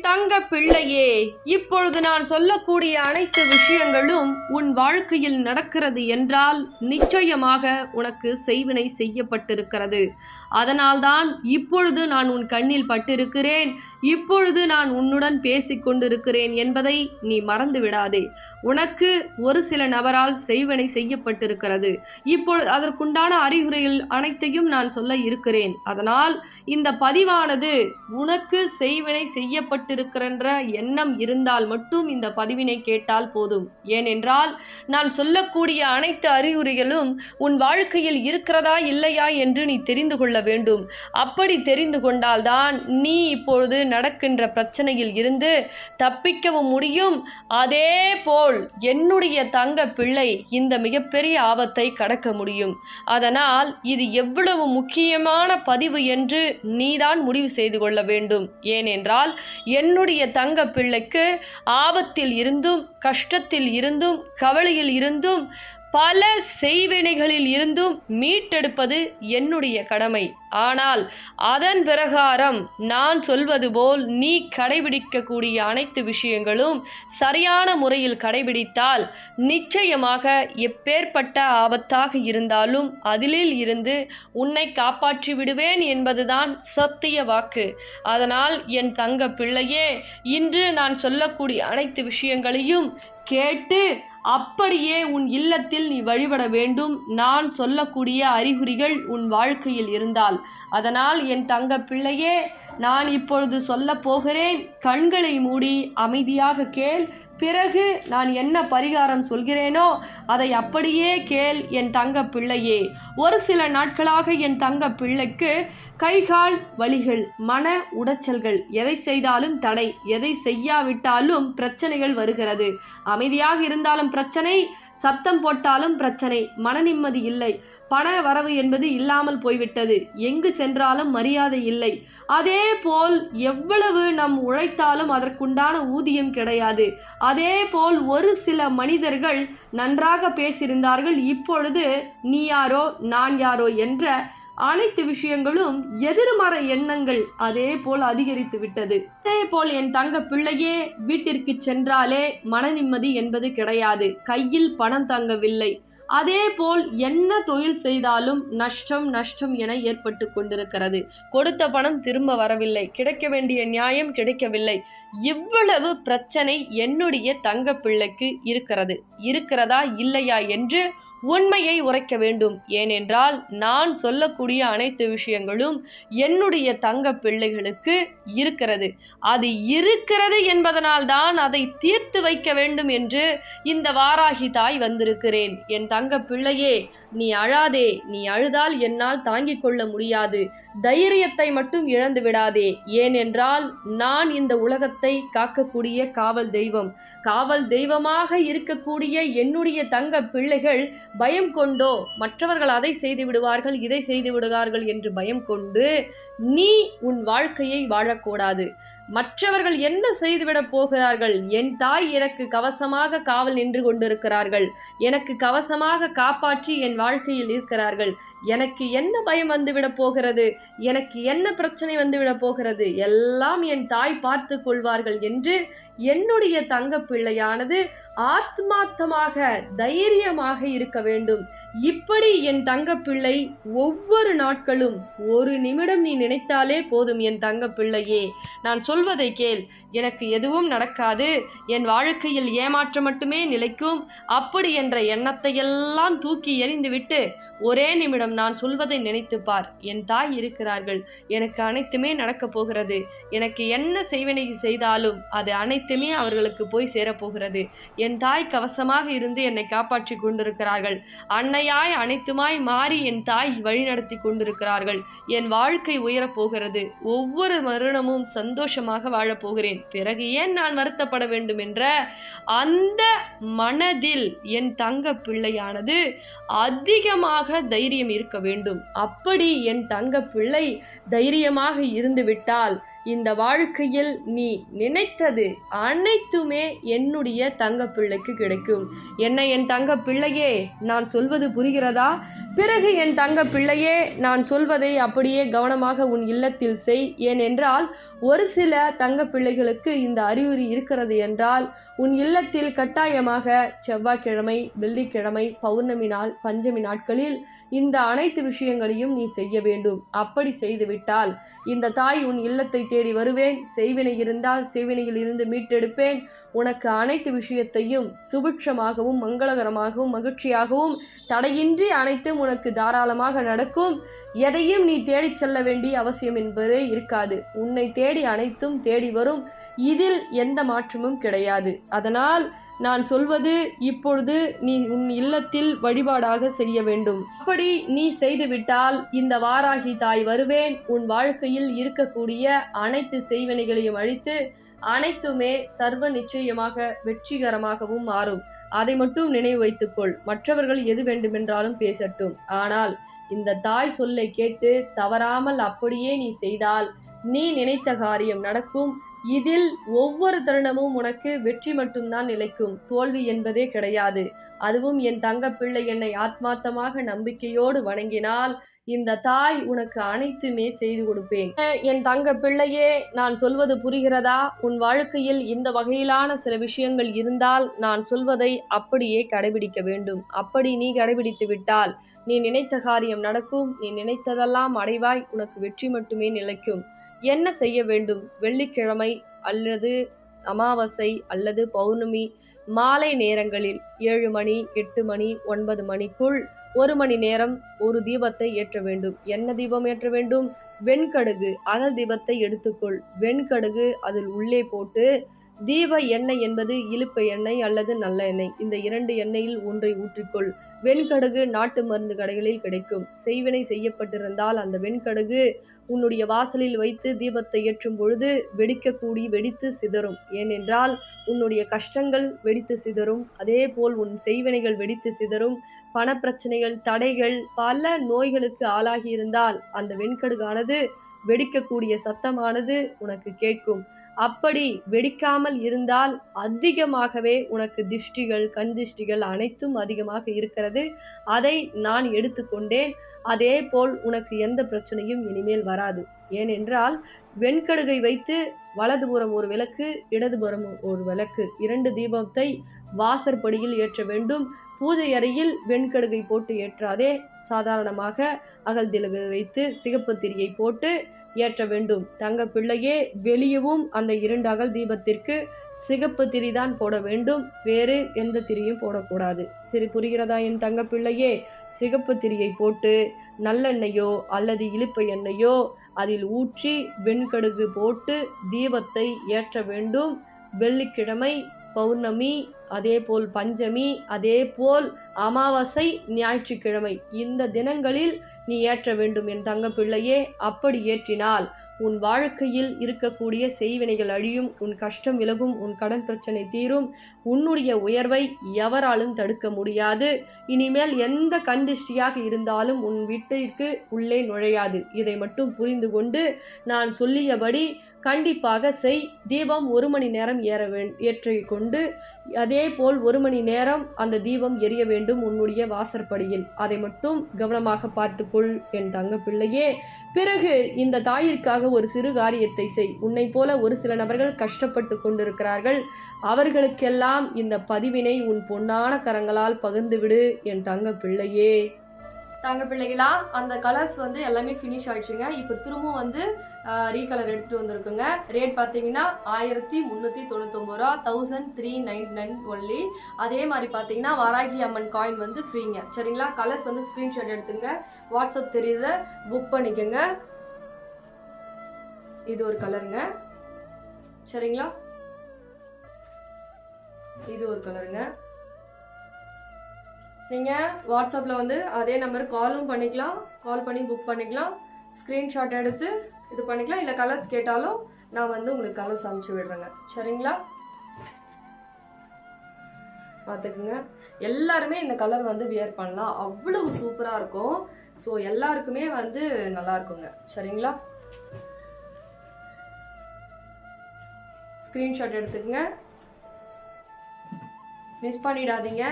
தங்க பிள்ளையே, இப்பொழுது நான் சொல்லக்கூடிய அனைத்து விஷயங்களும் உன் வாழ்க்கையில் நடக்கிறது என்றால் நிச்சயமாக உனக்கு செய்வினை செய்யப்பட்டிருக்கிறது. அதனால்தான் இப்பொழுது நான் உன் கண்ணில் பட்டிருக்கிறேன், இப்பொழுது நான் உன்னுடன் பேசிக் கொண்டிருக்கிறேன் என்பதை நீ மறந்து விடாதே. உனக்கு ஒரு சில நபரால் செய்வினை செய்யப்பட்டிருக்கிறது. இப்பொழுது அதற்குண்டான அறிகுறிகள் அனைத்தையும் நான் சொல்ல இருக்கிறேன். அதனால் இந்த பதிவானது உனக்கு செய்வினை செய்யப்பட்டிருக்கிற எண்ணம் இருந்தால் மட்டும் இந்த பதிவினை கேட்டால் போதும். ஏனென்றால் நான் சொல்லக்கூடிய அனைத்து அறிகுறிகளும் உன் வாழ்க்கையில் இருக்கிறதா இல்லையா என்று நீ தெரிந்து கொள்ள வேண்டும். அப்படி தெரிந்து கொண்டால்தான் நீ இப்பொழுது நடக்கின்ற பிரச்சனையில் இருந்து தப்பிக்கவும் முடியும். அதே போல் என்னுடைய தங்க பிள்ளை இந்த மிகப்பெரிய ஆபத்தை கடக்க முடியும். அதனால் இது எவ்வளவு முக்கியமான பதிவு என்று நீதான் முடிவு செய்து கொள்ள வேண்டும். ஏனென்றால் என்னுடைய தங்க பிள்ளைக்கு ஆபத்தில் இருந்தும், கஷ்டத்தில் இருந்தும், கவலையில் இருந்தும், பல செய்வினைகளில் இருந்தும் மீட்டெடுப்பது என்னுடைய கடமை. ஆனால் அதன் பிரகாரம் நான் சொல்வது போல் நீ கடைபிடிக்கக்கூடிய அனைத்து விஷயங்களும் சரியான முறையில் கடைபிடித்தால் நிச்சயமாக எப்பேற்பட்ட ஆபத்தாக இருந்தாலும் அதிலில் இருந்து உன்னை காப்பாற்றி விடுவேன் என்பதுதான் சத்திய வாக்கு. அதனால் என் தங்க பிள்ளையே, இன்று நான் சொல்லக்கூடிய அனைத்து விஷயங்களையும் கேட்டு அப்படியே உன் இல்லத்தில் நீ வழிபட வேண்டும். நான் சொல்லக்கூடிய அறிகுறிகள் உன் வாழ்க்கையில் இருந்தால். அதனால் என் தங்க பிள்ளையே, நான் இப்பொழுது சொல்ல போகிறேன். கண்களை மூடி அமைதியாக கேள். பிறகு நான் என்ன பரிகாரம் சொல்கிறேனோ அதை அப்படியே கேள் என் தங்க பிள்ளையே. ஒரு சில நாட்களாக என் தங்க பிள்ளைக்கு கைகால் வலிகள், மன உடைச்சல்கள், எதை செய்தாலும் தடை, எதை செய்யாவிட்டாலும் பிரச்சனைகள் வருகிறது. அமைதியாக இருந்தாலும் பிரச்சனை, சத்தம் போட்டாலும் பிரச்சனை, மன நிம்மதி இல்லை, பண வரவு என்பது இல்லாமல் போய்விட்டது, எங்கு சென்றாலும் மரியாதை இல்லை. அதே போல் எவ்வளவு நம் உழைத்தாலும் அதற்குண்டான ஊதியம் கிடையாது. அதே போல் ஒரு சில மனிதர்கள் நன்றாக பேசியிருந்தார்கள், இப்பொழுது நீ யாரோ நான் யாரோ என்ற அனைத்து விஷயங்களும் எதிர்மறை எண்ணங்கள் அதே போல் அதிகரித்து விட்டது. அதே போல் என் தங்க பிள்ளையே, வீட்டிற்கு சென்றாலே மன நிம்மதி என்பது கிடையாது, கையில் பணம் தங்கவில்லை. அதே போல் என்ன தொழில் செய்தாலும் நஷ்டம் நஷ்டம் என ஏற்பட்டு கொண்டிருக்கிறது. கொடுத்த பணம் திரும்ப வரவில்லை, கிடைக்க வேண்டிய நியாயம் கிடைக்கவில்லை. இவ்வளவு பிரச்சனை என்னுடைய தங்க பிள்ளைக்கு இருக்கிறதா இல்லையா என்று உண்மையை உரைக்க வேண்டும். ஏனென்றால் நான் சொல்லக்கூடிய அனைத்து விஷயங்களும் என்னுடைய தங்க பிள்ளைகளுக்கு இருக்கிறது. அது இருக்கிறது என்பதனால் தான் அதை தீர்த்து வைக்க வேண்டும் என்று இந்த வாராகி தாய் வந்திருக்கிறேன். என் தங்க பிள்ளையே, நீ அழாதே. நீ அழுதால் என்னால் தாங்கிக் கொள்ள முடியாது. தைரியத்தை மட்டும் இழந்து விடாதே. ஏனென்றால் நான் இந்த உலகத்தை காக்கக்கூடிய காவல் தெய்வம். காவல் தெய்வமாக இருக்கக்கூடிய என்னுடைய தங்க பிள்ளைகள் பயம் கொண்டோ மற்றவர்கள் அதை செய்து விடுவார்கள், இதை செய்து விடுவார்கள் என்று பயம் கொண்டு நீ உன் வாழ்க்கையை வாழக்கூடாது. மற்றவர்கள் என்ன செய்துவிடப் போகிறார்கள்? என் தாய் எனக்கு கவசமாக காவல் நின்று கொண்டிருக்கிறார்கள், எனக்கு கவசமாக காப்பாற்றி என் வாழ்க்கையில் இருக்கிறார்கள். எனக்கு என்ன பயம் வந்துவிடப் போகிறது? எனக்கு என்ன பிரச்சனை வந்துவிடப் போகிறது? எல்லாம் என் தாய் பார்த்து கொள்வார்கள் என்று என்னுடைய தங்க பிள்ளையானது ஆத்மார்த்தமாக தைரியமாக இருக்க வேண்டும். இப்படி என் தங்க பிள்ளை ஒவ்வொரு நாட்களும் ஒரு நிமிடம் நீ நினைத்தாலே போதும். என் தங்க பிள்ளையே, நான் சொல்வதை கேள். எனக்கு எதுவும் நடக்காது, என் வாழ்க்கையில் ஏமாற்றம் மட்டுமே நிலைக்கும், அப்படி என்ற எண்ணத்தை எல்லாம் தூக்கி எறிந்துவிட்டு ஒரே நிமிடம் நான் சொல்வதை நினைத்து பார். என் தாய் இருக்கிறார்கள், எனக்கு அனைத்துமே நடக்கப் போகிறது. எனக்கு என்ன செய்வினை செய்தாலும் அது அனைத்துமே அவர்களுக்கு போய் சேரப்போகிறது. என் தாய் கவசமாக இருந்து என்னை காப்பாற்றி கொண்டிருக்கிறார்கள். அன்னையாய் அனைத்துமாய் மாறி என் தாய் வழிநடத்தி கொண்டிருக்கிறார்கள். என் வாழ்க்கை உயரப்போகிறது. ஒவ்வொரு மரணமும் சந்தோஷமாக வாழப்போகிறேன். பிறகு ஏன் நான் வருத்தப்பட வேண்டும் என்ற அந்த மனதில் என் தங்க பிள்ளையானது அதிகமாக தைரியம் இருக்க வேண்டும். அப்படி என் தங்க பிள்ளை தைரியமாக இருந்துவிட்டால் இந்த வாழ்க்கையில் நீ நினைத்தது அனைத்துமே என்னுடைய தங்க பிள்ளைக்கு கிடைக்கும். என்ன என் தங்க பிள்ளையே, நான் சொல்வது புரிகிறதா? பிறகு என் தங்க பிள்ளையே, நான் சொல்வதை அப்படியே கவனமாக உன் இல்லத்தில் செய். ஏனென்றால் ஒரு சில தங்க பிள்ளைகளுக்கு இந்த அறிகுறி இருக்கிறது என்றால் உன் இல்லத்தில் கட்டாயமாக செவ்வாய்க்கிழமை, வெள்ளிக்கிழமை, பௌர்ணமி நாள், பஞ்சமி நாட்களில் இந்த அனைத்து விஷயங்களையும் நீ செய்ய வேண்டும். அப்படி செய்துவிட்டால் இந்த தாய் உன் இல்லத்தை தேடி வருவேன், செய்வினை இருந்தால் செய்வினையில் இருந்து மீட்டெடுப்பேன், உனக்கு அனைத்து விஷயத்தையும் சுபிட்சமாகவும் மங்களகரமாகவும் மகிழ்ச்சியாகவும் தடையின்றி அனைத்தும் உனக்கு தாராளமாக நடக்கும். எதையும் நீ தேடிச் செல்ல வேண்டிய அவசியம் என்பதே இருக்காது. உன்னை தேடி அனைத்தும் தேடி வரும். இதில் எந்த மாற்றமும் கிடையாது. அதனால் நான் சொல்வது, இப்பொழுது நீ உன் இல்லத்தில் வழிபாடாக செய்ய வேண்டும். அப்படி நீ செய்துவிட்டால் இந்த வாராகி தாய் வருவேன் உன் வாழ்க்கையில் இருக்கக்கூடிய அனைத்து செய்வினைகளையும் அழித்து அனைத்துமே சர்வ நிச்சயமாக வெற்றிகரமாகவும் மாறும். அதை மட்டும் நினைவு வைத்துக்கொள். மற்றவர்கள் எது வேண்டுமென்றாலும் பேசட்டும். ஆனால் இந்த தாய் சொல்லை கேட்டு தவறாமல் அப்படியே நீ செய்தால் நீ நினைத்த காரியம் நடக்கும். இதில் ஒவ்வொரு தருணமும் உனக்கு வெற்றி மட்டும்தான் நிலைக்கும், தோல்வி என்பதே கிடையாது. அதுவும் என் தங்க பிள்ளை என்னை ஆத்மார்த்தமாக நம்பிக்கையோடு வணங்கினால் இந்த தாய் உனக்கு அனைத்துமே செய்து கொடுப்பேன். என் தங்க பிள்ளையே, நான் சொல்வது புரிகிறதா? உன் வாழ்க்கையில் இந்த வகையிலான சில விஷயங்கள் இருந்தால் நான் சொல்வதை அப்படியே கடைபிடிக்க வேண்டும். அப்படி நீ கடைபிடித்து விட்டால் நீ நினைத்த காரியம் நடக்கும், நீ நினைத்ததெல்லாம் அடைவாய், உனக்கு வெற்றி மட்டுமே நிலைக்கும். என்ன செய்ய வேண்டும்? வெள்ளிக்கிழமை அல்லது அமாவாசை அல்லது பௌர்ணமி மாலை நேரங்களில் 7 மணி, 8 மணி, 9 மணிக்குள் 1 மணி நேரம் ஒரு தீபத்தை ஏற்ற வேண்டும். என்ன தீபம் ஏற்ற வேண்டும்? வெண்கடுகு அகல் தீபத்தை எடுத்துக்கொள். வெண்கடுகு அதில் உள்ளே போட்டு தீப எண்ணெய் என்பது இலுப்பை எண்ணெய் அல்லது நல்ல எண்ணெய், இந்த 2 எண்ணெயில் ஒன்றை ஊற்றிக்கொள். வெண்கடுகு நாட்டு மருந்து கடைகளில் கிடைக்கும். செய்வினை செய்யப்பட்டிருந்தால் அந்த வெண்கடுகு உன்னுடைய வாசலில் வைத்து தீபத்தை ஏற்றும் பொழுது வெடித்து சிதறும். ஏனென்றால் உன்னுடைய கஷ்டங்கள் வெடித்து சிதறும். அதே போல் உன் செய்வினைகள் வெடித்து சிதறும். பணப்பிரச்சனைகள், தடைகள், பல நோய்களுக்கு ஆளாகி இருந்தால் அந்த வெண்கடுகானது வெடிக்கக்கூடிய சத்தமானது உனக்கு கேட்கும். அப்படி வெடிக்காமல் இருந்தால் அதிகமாகவே உனக்கு திஷ்டிகள், கண் திஷ்டிகள் அனைத்தும் அதிகமாக இருக்கிறது. அதை நான் எடுத்துக்கொண்டேன். அதே போல் உனக்கு எந்த பிரச்சனையும் இனிமேல் வராது. ஏனென்றால் வெண்கடுகை வைத்து வலதுபுறம் ஒரு விளக்கு, இடதுபுறம் ஒரு விளக்கு, 2 தீபத்தை வாசற்படியில் ஏற்ற வேண்டும். பூஜை அறையில் வெண்கடுகை போட்டு ஏற்றாதே. சாதாரணமாக அகல் திலகு வைத்து சிகப்பு திரியை போட்டு ஏற்ற வேண்டும். தங்க பிள்ளையே, வெளியவும் அந்த 2 அகல் தீபத்திற்கு சிகப்பு திரிதான் போட வேண்டும். வேறு எந்த திரியும் போடக்கூடாது. சரி, புரிகிறதா என் தங்க பிள்ளையே? சிகப்பு திரியை போட்டு நல்லெண்ணெயோ அல்லது இலுப்பை எண்ணெயோ அதில் ஊற்றி வெண்கடுகு போட்டு தீபத்தை ஏற்ற வேண்டும். வெள்ளிக்கிழமை, பௌர்ணமி, அதேபோல் பஞ்சமி, அதேபோல் அமாவாசை, ஞாயிற்றுக்கிழமை, இந்த தினங்களில் நீ ஏற்ற வேண்டும் என் தங்க பிள்ளையே. அப்படி ஏற்றினால் உன் வாழ்க்கையில் இருக்கக்கூடிய செய்வினைகள் அழியும், உன் கஷ்டம் விலகும், உன் கடன் பிரச்சனை தீரும், உன்னுடைய உயர்வை எவராலும் தடுக்க முடியாது. இனிமேல் எந்த கண்திஷ்டியாக இருந்தாலும் உன் வீட்டிற்கு உள்ளே நுழையாது. இதை மட்டும் புரிந்து கொண்டு நான் சொல்லியபடி கண்டிப்பாக செய். தீபம் 1 மணி நேரம் ஏற்றிக் கொண்டு அதே போல் 1 மணி நேரம் அந்த தீபம் எரிய வேண்டும் உன்னுடைய வாசற்படியில். அதை மட்டும் கவனமாக பார்த்துக்கொள் என் தங்க பிள்ளையே. பிறகு இந்த தாயிற்காக ஒரு சிறு காரியத்தை செய். உன்னை போல ஒரு சில நபர்கள் கஷ்டப்பட்டு கொண்டிருக்கிறார்கள். அவர்களுக்கெல்லாம் இந்த பதிவினை உன் பொன்னான கரங்களால் பகிர்ந்துவிடு என் தங்க பிள்ளையே. தங்க பிள்ளைகளா, அந்த கலர்ஸ் எல்லாமே ஃபினிஷ் ஆயிடுச்சுங்க. இப்போ திரும்பவும் ரீகலர் எடுத்துகிட்டு வந்திருக்குங்க. ரேட் பார்த்தீங்கன்னா 1399 ரூபா, 1399 ஒன்லி. அதே மாதிரி பார்த்தீங்கன்னா வாராகி அம்மன் காயின் ஃப்ரீங்க. சரிங்களா? கலர்ஸ் ஸ்க்ரீன்ஷாட் எடுத்துங்க, வாட்ஸ்அப் தெரியுத புக் பண்ணிக்கோங்க. இது ஒரு கலருங்க. சரிங்களா? இது ஒரு கலருங்க. நீங்கள் வாட்ஸ்அப்பில் அதே நம்பருக்கு காலும் பண்ணிக்கலாம், கால் பண்ணி புக் பண்ணிக்கலாம், ஸ்க்ரீன்ஷாட் எடுத்து இது பண்ணிக்கலாம். இல்லை கலர்ஸ் கேட்டாலும் நான் உங்களுக்கு கலர்ஸ் அனுப்பிச்சி விடுறேங்க. சரிங்களா? பார்த்துக்குங்க. எல்லாருமே இந்த கலர் வியர் பண்ணலாம், அவ்வளவு சூப்பராக இருக்கும். ஸோ எல்லாருக்குமே நல்லா இருக்குங்க. சரிங்களா? ஸ்க்ரீன்ஷாட் எடுத்துக்கங்க, மிஸ் பண்ணிடாதீங்க.